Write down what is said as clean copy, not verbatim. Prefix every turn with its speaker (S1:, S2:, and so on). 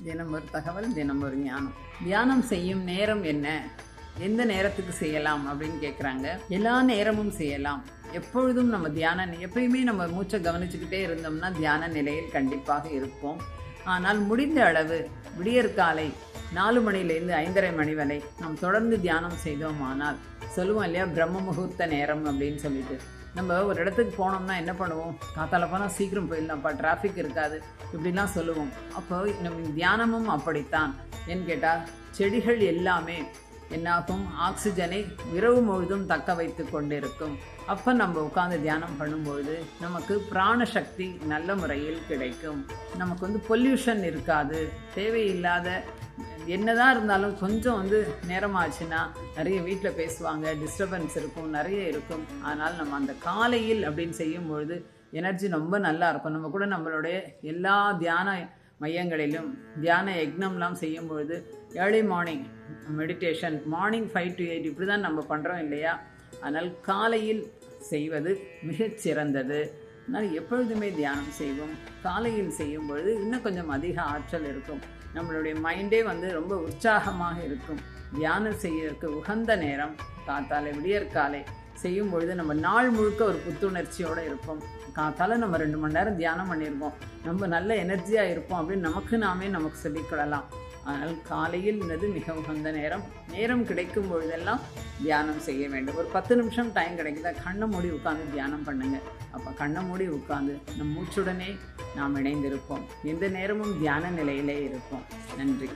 S1: தினம் ஒரு தகவல், தினம் ஒரு ஞானம். தியானம் செய்யும் நேரம் என்ன, எந்த நேரத்துக்கு செய்யலாம் அப்படின்னு கேட்குறாங்க. எல்லா நேரமும் செய்யலாம். எப்பொழுதும் நம்ம எப்பயுமே நம்ம மூச்சை கவனிச்சுக்கிட்டே இருந்தோம்னா தியான நிலையில் கண்டிப்பாக இருப்போம். ஆனால் முடிந்த அளவு விடியற்காலை 4 மணிலேருந்து 5:30 மணி வரை நாம் தொடர்ந்து தியானம் செய்தோமானால், சொல்லுவோம் இல்லையா, பிரம்ம முகூர்த்த நேரம் அப்படின்னு சொல்லிட்டு. நம்ம ஒரு இடத்துக்கு போனோம்னா என்ன பண்ணுவோம், காத்தால போனால் சீக்கிரம் போயிடலாம்ப்பா, டிராஃபிக் இருக்காது, இப்படிலாம் சொல்லுவோம். அப்போ நம்ம தியானமும் அப்படித்தான். ஏன்னு கேட்டால், செடிகள் எல்லாமே என்னாகும், ஆக்சிஜனை இரவு முழுதும் தக்க வைத்து கொண்டிருக்கும். அப்போ நம்ம உட்காந்து தியானம் பண்ணும்பொழுது நமக்கு பிராணசக்தி நல்ல முறையில் கிடைக்கும். நமக்கு பொல்யூஷன் இருக்காது. தேவையில்லாத என்னதான் இருந்தாலும் கொஞ்சம் நேரமாச்சுன்னா நிறைய வீட்டில் பேசுவாங்க, டிஸ்டர்பன்ஸ் இருக்கும், நிறைய இருக்கும். ஆனால் நம்ம அந்த காலையில் அப்படின்னு செய்யும்பொழுது எனர்ஜி ரொம்ப நல்லா இருக்கும். நம்ம கூட நம்மளுடைய எல்லா தியான மையங்களிலும் தியான யக்னம்லாம் செய்யும்பொழுது early morning meditation, morning 5 to 8 இப்படி தான் நம்ம பண்ணுறோம் இல்லையா. அதனால் காலையில் செய்வது மிகச்சிறந்தது. அதனால் எப்பொழுதுமே தியானம் செய்வோம். காலையில் செய்யும் பொழுது இன்னும் கொஞ்சம் அதிக ஆற்றல் இருக்கும். நம்மளுடைய மைண்டே ரொம்ப உற்சாகமாக இருக்கும். தியானம் செய்யறதுக்கு உகந்த நேரம் காத்தாலை, விடியற்காலை செய்யும் பொழுது நம்ம நாள் முழுக்க ஒரு புத்துணர்ச்சியோடு இருப்போம். காத்தால நம்ம 2 மணி நேரம் தியானம் பண்ணியிருக்கோம், நம்ம நல்ல எனர்ஜியாக இருப்போம் அப்படின்னு நமக்கு சொல்லிக்கொள்ளலாம். அதனால் காலையில் மிக உகந்த நேரம் கிடைக்கும் பொழுதெல்லாம் தியானம் செய்ய வேண்டும். ஒரு 10 நிமிஷம் டைம் கிடைக்குதா, கண்ணை மூடி உட்காந்து தியானம் பண்ணுங்க. அப்போ கண்ணை மூடி உட்காந்து நம் மூச்சுடனே நாம் இணைந்திருப்போம். எந்த நேரமும் தியான நிலையிலே இருப்போம். நன்றி.